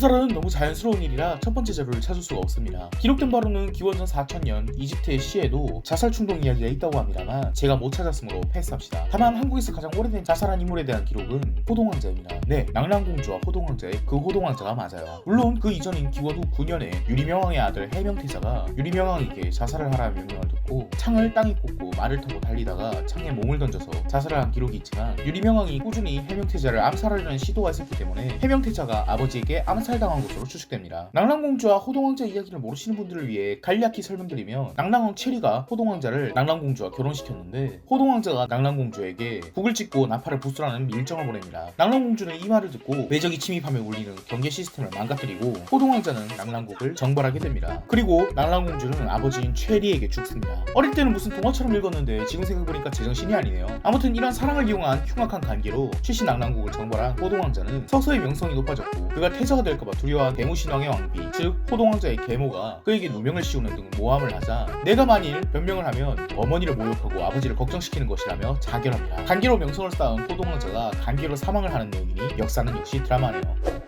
자살은 너무 자연스러운 일이라 첫 번째 자료를 찾을 수가 없습니다. 기록된 바로는 기원전 4000년 이집트의 시에도 자살 충동 이야기가 있다고 합니다만 제가 못 찾았으므로 패스합시다. 다만 한국에서 가장 오래된 자살한 인물에 대한 기록은 호동왕자입니다. 네, 낭랑공주와 호동왕자의 그 호동왕자가 맞아요. 물론 그 이전인 기원 후 9년에 유리명왕의 아들 해명태자가 유리명왕에게 자살을 하라는 명령을 듣고 창을 땅에 꽂고 말을 타고 달리다가 창에 몸을 던져서 자살을 한 기록이 있지만 유리명왕이 꾸준히 해명태자를 암살하려는 시도가 있었기 때문에 해명태자가 아버지에게 암살당한 것으로 추측됩니다. 낭랑공주와 호동왕자 이야기를 모르시는 분들을 위해 간략히 설명드리면 낭랑왕 체리가 호동왕자를 낭랑공주와 결혼시켰는데 호동왕자가 낭랑공주에게 북을 찍고 나팔을 부수라는 밀정을 보냅니다. 낭랑공주는 이 말을 듣고 외적이 침입하며 울리는 경계 시스템을 망가뜨리고 호동왕자는 낭랑국을 정벌하게 됩니다. 그리고 낭랑공주는 아버지인 체리에게 죽습니다. 어릴 때는 무슨 동화처럼 읽었는데 지금 생각해보니까 제정신이 아니네요. 아무튼 이런 사랑을 이용한 흉악한 관계로 최신 낭랑국을 정벌한 호동왕자는 서서히 명성이 높아졌고 그가 태자가 될까봐 두려워한 대무신왕의 왕비 즉 호동왕자의 계모가 그에게 누명을 씌우는 등 모함을 하자 내가 만일 변명을 하면 어머니를 모욕하고 아버지를 걱정시키는 것이라며 자결합니다. 관계로 명성을 쌓은 호동왕자가 관계로 사망을 하는 내용이니 역사는 역시 드라마네요.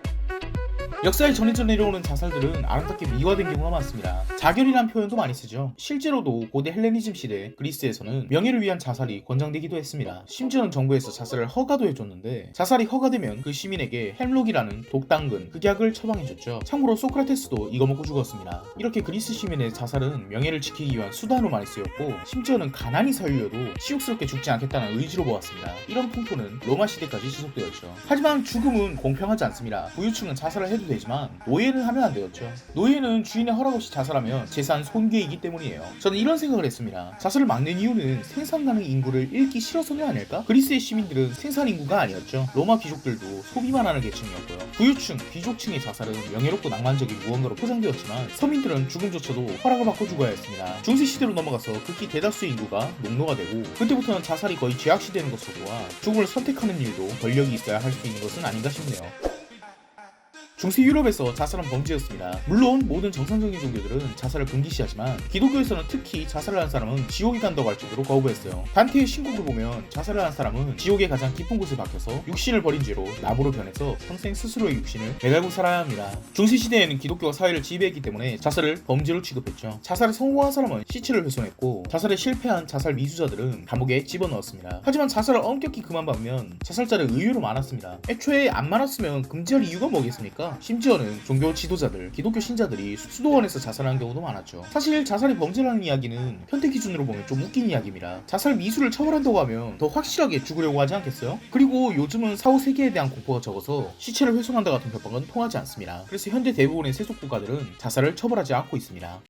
역사에 전해져 내려오는 자살들은 아름답게 미화된 경우가 많습니다. 자결이란 표현도 많이 쓰죠. 실제로도 고대 헬레니즘 시대 그리스에서는 명예를 위한 자살이 권장되기도 했습니다. 심지어는 정부에서 자살을 허가도 해줬는데 자살이 허가되면 그 시민에게 햄록이라는 독당근, 극약을 처방해줬죠. 참고로 소크라테스도 이거 먹고 죽었습니다. 이렇게 그리스 시민의 자살은 명예를 지키기 위한 수단으로 많이 쓰였고 심지어는 가난이 살려도 치욕스럽게 죽지 않겠다는 의지로 보았습니다. 이런 풍토는 로마 시대까지 지속되었죠. 하지만 죽음은 공평하지 않습니다. 부유층은 자살을 해도 되지만 노예는 하면 안 되었죠. 노예는 주인의 허락 없이 자살하면 재산 손괴이기 때문이에요. 저는 이런 생각을 했습니다. 자살을 막는 이유는 생산 가능 인구를 잃기 싫어서는 아닐까? 그리스의 시민들은 생산 인구가 아니었죠. 로마 귀족들도 소비만 하는 계층이었고요. 부유층, 귀족층의 자살은 명예롭고 낭만적인 무언가로 포장되었지만 서민들은 죽음조차도 허락을 받고 죽어야 했습니다. 중세시대로 넘어가서 극히 대다수의 인구가 농노가 되고 그때부터는 자살이 거의 죄악시되는 것으로 보아 죽음을 선택하는 일도 권력이 있어야 할 수 있는 것은 아닌가 싶네요. 중세 유럽에서 자살은 범죄였습니다. 물론 모든 정상적인 종교들은 자살을 금기시하지만 기독교에서는 특히 자살을 한 사람은 지옥에 간다고 할 정도로 거부했어요. 단테의 신곡을 보면 자살을 한 사람은 지옥의 가장 깊은 곳에 박혀서 육신을 버린 죄로 나무로 변해서 평생 스스로의 육신을 매달고 살아야 합니다. 중세시대에는 기독교가 사회를 지배했기 때문에 자살을 범죄로 취급했죠. 자살에 성공한 사람은 시체를 훼손했고 자살에 실패한 자살 미수자들은 감옥에 집어넣었습니다. 하지만 자살을 엄격히 금한받으면 자살자는 의외로 많았습니다. 애초에 안 많았으면 금지할 이유가 뭐겠습니까? 심지어는 종교 지도자들, 기독교 신자들이 수도원에서 자살하는 경우도 많았죠. 사실 자살이 범죄라는 이야기는 현대 기준으로 보면 좀 웃긴 이야기입니다. 자살 미수를 처벌한다고 하면 더 확실하게 죽으려고 하지 않겠어요? 그리고 요즘은 사후 세계에 대한 공포가 적어서 시체를 훼손한다 같은 협박은 통하지 않습니다. 그래서 현대 대부분의 세속 국가들은 자살을 처벌하지 않고 있습니다.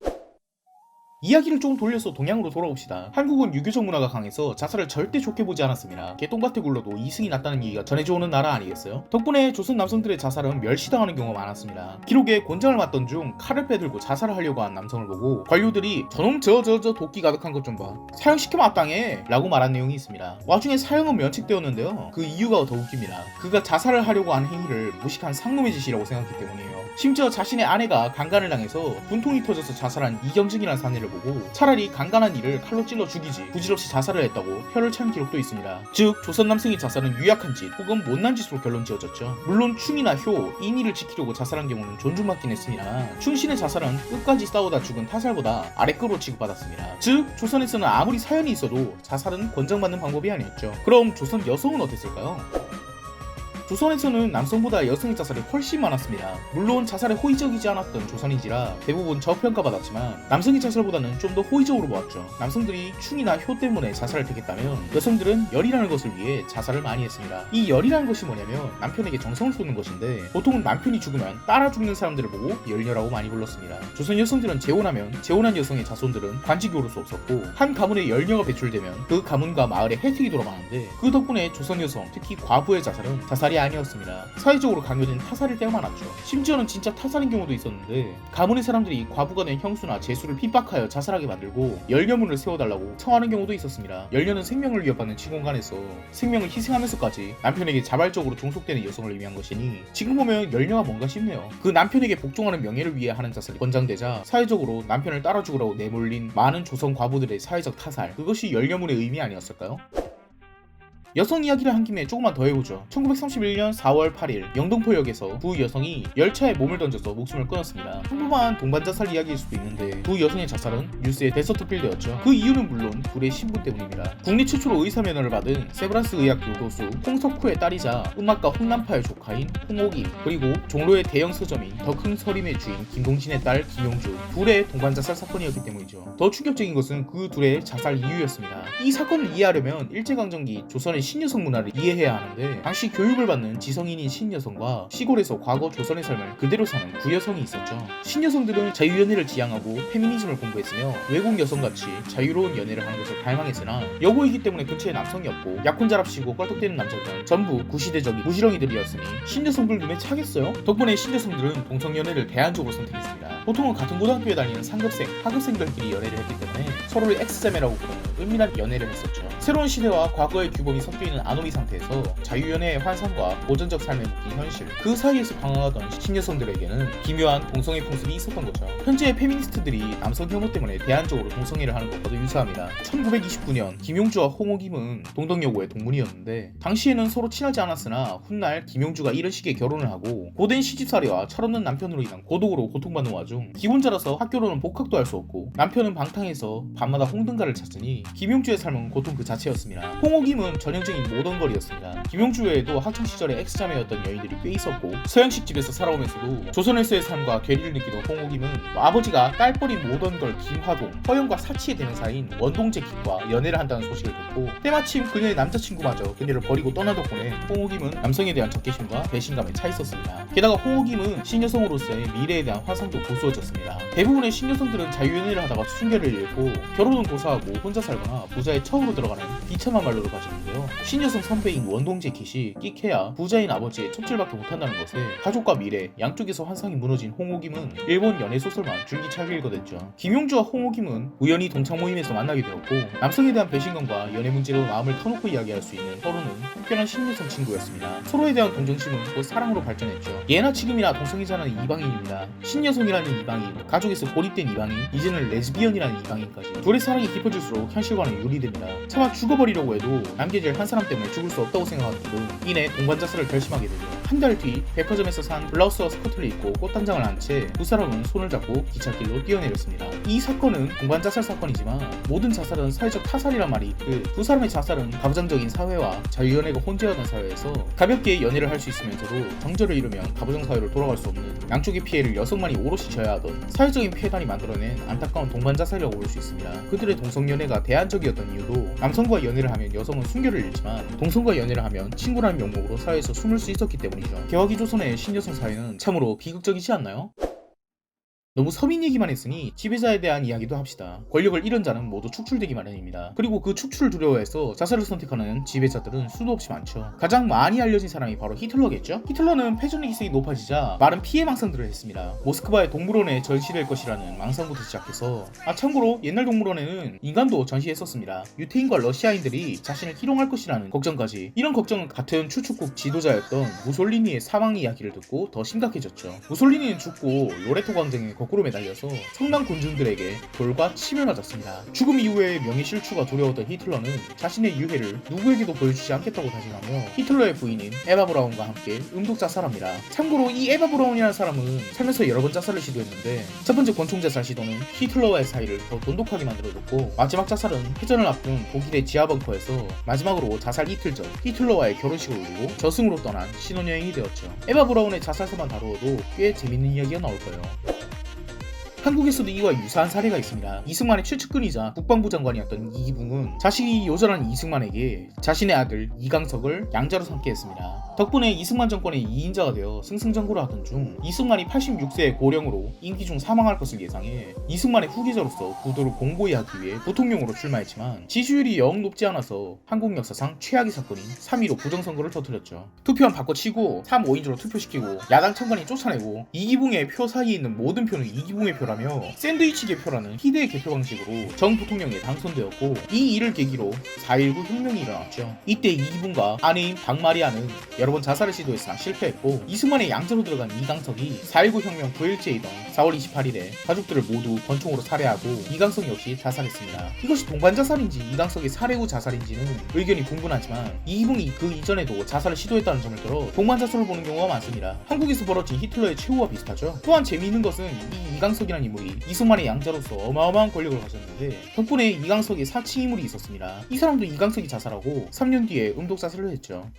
이야기를 좀 돌려서 동양으로 돌아옵시다. 한국은 유교적 문화가 강해서 자살을 절대 좋게 보지 않았습니다. 개똥밭에 굴러도 이승이 났다는 얘기가 전해져 오는 나라 아니겠어요? 덕분에 조선 남성들의 자살은 멸시당하는 경우가 많았습니다. 기록에 곤장을 맞던 중 칼을 빼들고 자살을 하려고 한 남성을 보고 관료들이 저놈 저 도끼 가득한 것 좀 봐. 사형시켜 마땅해 라고 말한 내용이 있습니다. 와중에 사형은 면책되었는데요. 그 이유가 더 웃깁니다. 그가 자살을 하려고 한 행위를 무식한 상놈의 짓이라고 생각했기 때문이에요. 심지어 자신의 아내가 강간을 당해서 분통이 터져서 자살한 이경증이라는 사내를 보고 차라리 강간한 이를 칼로 찔러 죽이지 부질없이 자살을 했다고 혀를 찬 기록도 있습니다. 즉 조선 남성의 자살은 유약한 짓 혹은 못난 짓으로 결론 지어졌죠. 물론 충이나 효, 인의를 지키려고 자살한 경우는 존중받긴 했습니다만 충신의 자살은 끝까지 싸우다 죽은 타살보다 아래급으로 취급받았습니다. 즉 조선에서는 아무리 사연이 있어도 자살은 권장받는 방법이 아니었죠. 그럼 조선 여성은 어땠을까요? 조선에서는 남성보다 여성의 자살이 훨씬 많았습니다. 물론 자살에 호의적이지 않았던 조선인지라 대부분 저평가받았지만 남성의 자살보다는 좀 더 호의적으로 보았죠. 남성들이 충이나 효 때문에 자살을 택했다면 여성들은 열이라는 것을 위해 자살을 많이 했습니다. 이 열이라는 것이 뭐냐면 남편에게 정성을 쏟는 것인데 보통은 남편이 죽으면 따라 죽는 사람들을 보고 열녀라고 많이 불렀습니다. 조선 여성들은 재혼하면 재혼한 여성의 자손들은 관직이 오를 수 없었고 한 가문에 열녀가 배출되면 그 가문과 마을에 혜택이 돌아가는데 그 덕분에 조선 여성 특히 과부의 자살은 자살이 아니었습니다. 사회적으로 강요된 타살일 때가 많았죠. 심지어는 진짜 타살인 경우도 있었는데 가문의 사람들이 과부가 된 형수나 제수를 핍박하여 자살하게 만들고 열녀문을 세워달라고 청하는 경우도 있었습니다. 열녀는 생명을 위협받는 치공간에서 생명을 희생하면서까지 남편에게 자발적으로 종속되는 여성을 의미한 것이니 지금 보면 열녀가 뭔가 싶네요. 그 남편에게 복종하는 명예를 위해 하는 자살이 권장되자 사회적으로 남편을 따라 죽으라고 내몰린 많은 조선 과부들의 사회적 타살, 그것이 열녀문의 의미 아니었을까요? 여성 이야기를 한 김에 조금만 더 해보죠. 1931년 4월 8일 영등포역에서 두 여성이 열차에 몸을 던져서 목숨을 끊었습니다. 평범한 동반자살 이야기일 수도 있는데 두 여성의 자살은 뉴스에 대서특필되었죠. 그 이유는 물론 둘의 신분 때문입니다. 국내 최초로 의사면허를 받은 세브란스 의학교 교수 홍석후의 딸이자 음악가 홍남파의 조카인 홍옥임, 그리고 종로의 대형 서점인 더 큰 서림의 주인 김동진의 딸 김용주, 둘의 동반자살 사건이었기 때문이죠. 더 충격적인 것은 그 둘의 자살 이유였습니다. 이 사건을 이해하려면 일제강점기 조선의 신여성 문화를 이해해야 하는데, 당시 교육을 받는 지성인인 신여성과 시골에서 과거 조선의 삶을 그대로 사는 구여성이 있었죠. 신여성들은 자유연애를 지향하고 페미니즘을 공부했으며 외국 여성같이 자유로운 연애를 하는 것을 갈망했으나 여고이기 때문에 근처에 남성이 없고 약혼자랍시고 껄떡대는 남자들은 전부 구시대적인 무지렁이들이었으니 신여성들 눈에 차겠어요? 덕분에 신여성들은 동성연애를 대안적으로 선택했습니다. 보통은 같은 고등학교에 다니는 상급생, 하급생들끼리 연애를 했기 때문에 서로를 X자매라고 부르는 은밀한 연애를 했었죠. 새로운 시대와 과거의 규범이 섞여있는 아노미 상태에서 자유연애의 환상과 고전적 삶에 묶인 현실, 그 사이에서 방황하던 신여성들에게는 기묘한 동성애 풍습이 있었던 거죠. 현재의 페미니스트들이 남성 혐오 때문에 대안적으로 동성애를 하는 것과도 유사합니다. 1929년 김용주와 홍옥임은 동덕여고의 동문이었는데 당시에는 서로 친하지 않았으나 훗날 김용주가 이런 식의 결혼을 하고 고된 시집살이와 철없는 남편으로 인한 고독으로 고통받는 와중 기혼자라서 학교로는 복학도 할 수 없고 남편은 방탕해서 밤마다 홍등가를 찾으니 김용주의 삶은 고통 그 자체였습니다. 홍옥임은 전형적인 모던걸이었습니다. 김용주 외에도 학창시절에 X자매였던 여인들이 꽤 있었고 서양식 집에서 살아오면서도 조선에서의 삶과 괴리를 느끼던 홍옥임은 아버지가 딸뻘인 모던걸 김화동, 허영과 사치의 되는 사이인 원동재 김과 연애를 한다는 소식을 듣고 때마침 그녀의 남자친구마저 그녀를 버리고 떠난 덕분에 홍옥임은 남성에 대한 적개심과 배신감에 차 있었습니다. 게다가 홍옥임은 신여성으로서의 미래에 대한 환상도 고수어졌습니다. 대부분의 신여성들은 자유연애를 하다가 순결을 잃고 결혼은 고사하고 혼자 살거나 부자의 처우로 들어가는 비참한 말로를 가지는데요. 신여성 선배인 원동재 킷이 끽해야 부자인 아버지의 첩질밖에 못한다는 것에 가족과 미래 양쪽에서 환상이 무너진 홍옥임은 일본 연애소설만 줄기차게 읽어댔죠. 김용주와 홍옥임은 우연히 동창 모임에서 만나게 되었고 남성에 대한 배신감과 연애 문제로 마음을 터놓고 이야기할 수 있는 서로는 특별한 신여성 친구였습니다. 서로에 대한 동정심은 곧 사랑으로 발전했죠. 예나 지금이나 동성애자는 이방인입니다. 신여성이라는 이방인, 가족에서 고립된 이방인, 이제는 레즈비언이라는 이방인까지 둘의 사랑이 깊어질수록 현실과는 유리됩니다. 차마 죽어버리려고 해도 남겨질 한 사람 때문에 죽을 수 없다고 생각하는 등 이내 동반자살을 결심하게 되죠. 한 달 뒤 백화점에서 산 블라우스와 스커트를 입고 꽃단장을 한 채 두 사람은 손을 잡고 기찻길로 뛰어내렸습니다. 이 사건은 동반자살 사건이지만 모든 자살은 사회적 타살이란 말이 있듯 두 사람의 자살은 가부장적인 사회와 자유연애가 혼재하던 사회에서 가볍게 연애를 할 수 있으면서도 정절을 이루면 가부장 사회로 돌아갈 수 없는 양쪽의 피해를 여성만이 오롯이 져야 하던 사회적인 피해단이 만들어낸 안타까운 동반자살이라고 볼 수 있습니다. 그들의 동성연애가 대안적이었던 이유도 남성과 연애를 하면 여성은 순결을 잃지만 동성과 연애를 하면 친구라는 명목으로 사회에서 숨을 수 있었기 때문이죠. 개화기 조선의 신여성 사회는 참으로 비극적이지 않나요? 너무 서민 얘기만 했으니 지배자에 대한 이야기도 합시다. 권력을 잃은 자는 모두 축출되기 마련입니다. 그리고 그 축출을 두려워해서 자살을 선택하는 지배자들은 수도 없이 많죠. 가장 많이 알려진 사람이 바로 히틀러겠죠? 히틀러는 패전의 기색이 높아지자 많은 피해 망상들을 했습니다. 모스크바의 동물원에 전시될 것이라는 망상부터 시작해서 참고로 옛날 동물원에는 인간도 전시했었습니다. 유태인과 러시아인들이 자신을 희롱할 것이라는 걱정까지. 이런 걱정은 같은 추축국 지도자였던 무솔리니의 사망 이야기를 듣고 더 심각해졌죠. 무솔리니는 죽고 로레토 광장에 거꾸로 매달려서 성난 군중들에게 돌과 침을 맞았습니다. 죽음 이후에 명예 실추가 두려웠던 히틀러는 자신의 유해를 누구에게도 보여주지 않겠다고 다짐하며 히틀러의 부인인 에바 브라운과 함께 음독 자살합니다. 참고로 이 에바 브라운이라는 사람은 살면서 여러 번 자살을 시도했는데 첫 번째 권총 자살 시도는 히틀러와의 사이를 더 돈독하게 만들어줬고 마지막 자살은 패전을 앞둔 독일의 지하 벙커에서 마지막으로 자살 이틀 전 히틀러와의 결혼식을 올리고 저승으로 떠난 신혼여행이 되었죠. 에바 브라운의 자살서만 다루어도 꽤 재밌는 이야기가 나올 거예요. 한국에서도 이와 유사한 사례가 있습니다. 이승만의 최측근이자 국방부 장관이었던 이기붕은 자식이 요절한 이승만에게 자신의 아들 이강석을 양자로 삼게 했습니다. 덕분에 이승만 정권의 2인자가 되어 승승장구를 하던 중 이승만이 86세의 고령으로 임기 중 사망할 것을 예상해 이승만의 후계자로서 구도를 공고히 하기 위해 부통령으로 출마했지만 지지율이 영 높지 않아서 한국 역사상 최악의 사건인 3.15 부정선거를 터뜨렸죠. 투표한 바꿔치고 3, 5인조로 투표시키고 야당 청관이 쫓아내고 이기붕의 표 사이에 있는 모든 표는 이기붕의 표라 자살하며 샌드위치 개표라는 희대의 개표 방식으로 정 부통령에 당선되었고, 이 일을 계기로 4.19 혁명이 일어났죠. 이때 이기붕과 아내인 박마리아는 여러 번 자살을 시도했으나 실패했고, 이승만의 양자로 들어간 이강석이 4.19 혁명 9일째이던 4월 28일에 가족들을 모두 권총으로 살해하고 이강석 역시 자살했습니다. 이것이 동반자살인지 이강석의 살해 후 자살인지는 의견이 분분하지만 이기붕이 그 이전에도 자살을 시도했다는 점을 들어 동반자살을 보는 경우가 많습니다. 한국에서 벌어진 히틀러의 최후와 비슷하죠. 또한 재미있는 것은 이 이강석이라는 인물이 이승만의 양자로서 어마어마한 권력을 가졌는데 덕분에 이강석의 사칭 인물이 있었습니다. 이 사람도 이강석이 자살하고 3년 뒤에 음독자살을 했죠.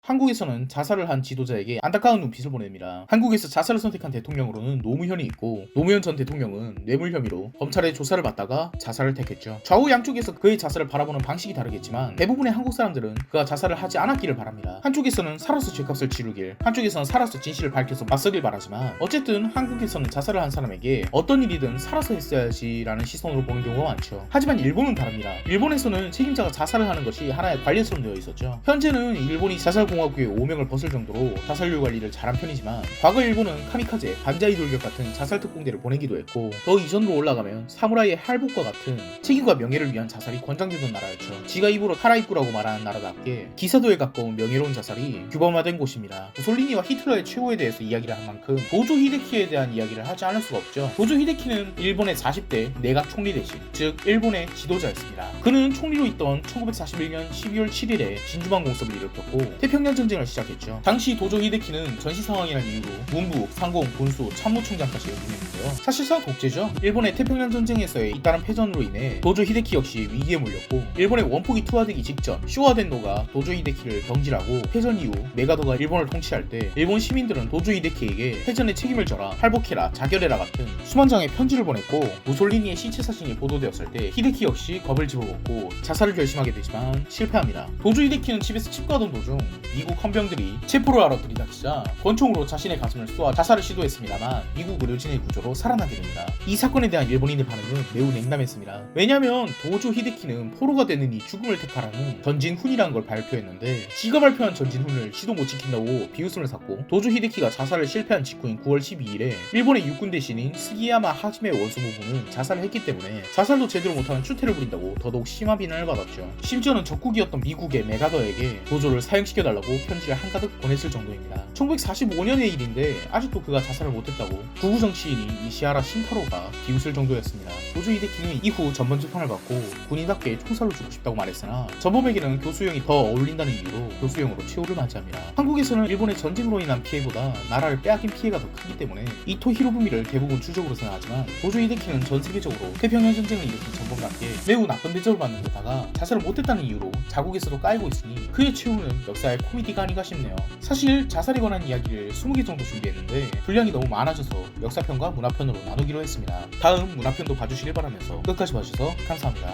한국에서는 자살을 한 지도자에게 안타까운 눈빛을 보냅니다. 한국에서 자살을 선택한 대통령으로는 노무현이 있고, 노무현 전 대통령은 뇌물 혐의로 검찰의 조사를 받다가 자살을 택했죠. 좌우 양쪽에서 그의 자살을 바라보는 방식이 다르겠지만 대부분의 한국 사람들은 그가 자살을 하지 않았기를 바랍니다. 한쪽에서는 살아서 죄값을 치르길, 한쪽에서는 살아서 진실을 밝혀서 맞서길 바라지만 어쨌든 한국에서는 자살을 한 사람에게 어떤 일이든 살아서 했어야지라는 시선으로 보는 경우가 많죠. 하지만 일본은 다릅니다. 일본에서는 책임자가 자살을 하는 것이 하나의 관례처럼 되어 있었죠. 현재는 일본이 자살공화국의 오명을 벗을 정도로 자살률 관리를 잘한 편이지만 과거 일본은 카미카제, 반자이 돌격 같은 자살 특공대를 보내기도 했고, 더 이전으로 올라가면 사무라이의 할복과 같은 책임과 명예를 위한 자살이 권장되던 나라였죠. 지가 입으로 하라이꾸라고 말하는 나라답게 기사도에 가까운 명예로운 자살이 규범화된 곳입니다. 무솔리니와 히틀러의 최후에 대해서 이야기를 한 만큼 도조 히데키에 대한 이야기를 하지 않을 수가 없죠. 도조 히데키는 일본의 40대 내각 총리 대신, 즉 일본의 지도자였습니다. 그는 총리로 있던 1941년 12월 7일에 진주만 공습을 일으켰고 태평양 전쟁을 시작했죠. 당시 도조 히데키는 전시 상황이라는 이유로 문부, 상공, 군수, 참모총장까지 역임했는데요. 사실상 독재죠. 일본의 태평양 전쟁에서의 잇따른 패전으로 인해 도조 히데키 역시 위기에 몰렸고, 일본의 원폭이 투하되기 직전 쇼와덴노가 도조 히데키를 경질하고 패전 이후 메가도가 일본을 통치할 때 일본 시민들은 도조 히데키에게 패전의 책임을 져라, 할복해라, 자결해라 같은 수만 장의 편지를 보냈고, 무솔리니의 시체 사진이 보도되었을 때 히데키 역시 겁을 집어먹고 자살을 결심하게 되지만 실패합니다. 도조 히데키는 집에서 칩가던 도중 미국 헌병들이 체포를 하러 들이닥치자 권총으로 자신의 가슴을 쏘아 자살을 시도했습니다만 미국 의료진의 구조로 살아나게 됩니다. 이 사건에 대한 일본인의 반응은 매우 냉담했습니다. 왜냐하면 도조 히데키는 포로가 되느니 죽음을 택하라는 전진훈이라는 걸 발표했는데, 지가 발표한 전진훈을 시도 못 지킨다고 비웃음을 샀고, 도조 히데키가 자살을 실패한 직후인 9월 12일에 일본의 육군 대신인 스기야마 하지메 원수 부부는 자살을 했기 때문에 자살도 제대로 못하는 추태를 부린다고 더더욱 심한 비난을 받았죠. 심지어는 적국이었던 미국의 메가더에게 도조를 사형시켜달라고 편지를 한가득 보냈을 정도입니다. 1945년의 일인데 아직도 그가 자살을 못했다고 구구 정치인이 이시하라 신타로가 비웃을 정도였습니다. 도조 히데키는 이후 전번 재판을 받고 군인답게 총살로 죽고 싶다고 말했으나 전범에게는 교수형이 더 어울린다는 이유로 교수형으로 최후를 맞이합니다. 한국에서는 일본의 전쟁으로 인한 피해보다 나라를 빼앗긴 피해가 더 크기 때문에 이토 히로부미를 대부분 주적으로 생각하지만 도조 히데키는 전 세계적으로 태평양 전쟁을 일으킨 전범답게 매우 나쁜 대접을 받는 데다가 자살을 못했다는 이유로 자국에서도 까이고 있으니 그의 최후는 역사의 코미디가 아닌가 싶네요. 사실 자살에 관한 이야기를 20개 정도 준비했는데 분량이 너무 많아져서 역사편과 문화편으로 나누기로 했습니다. 다음 문화편도 봐주시길 바라면서 끝까지 봐주셔서 감사합니다.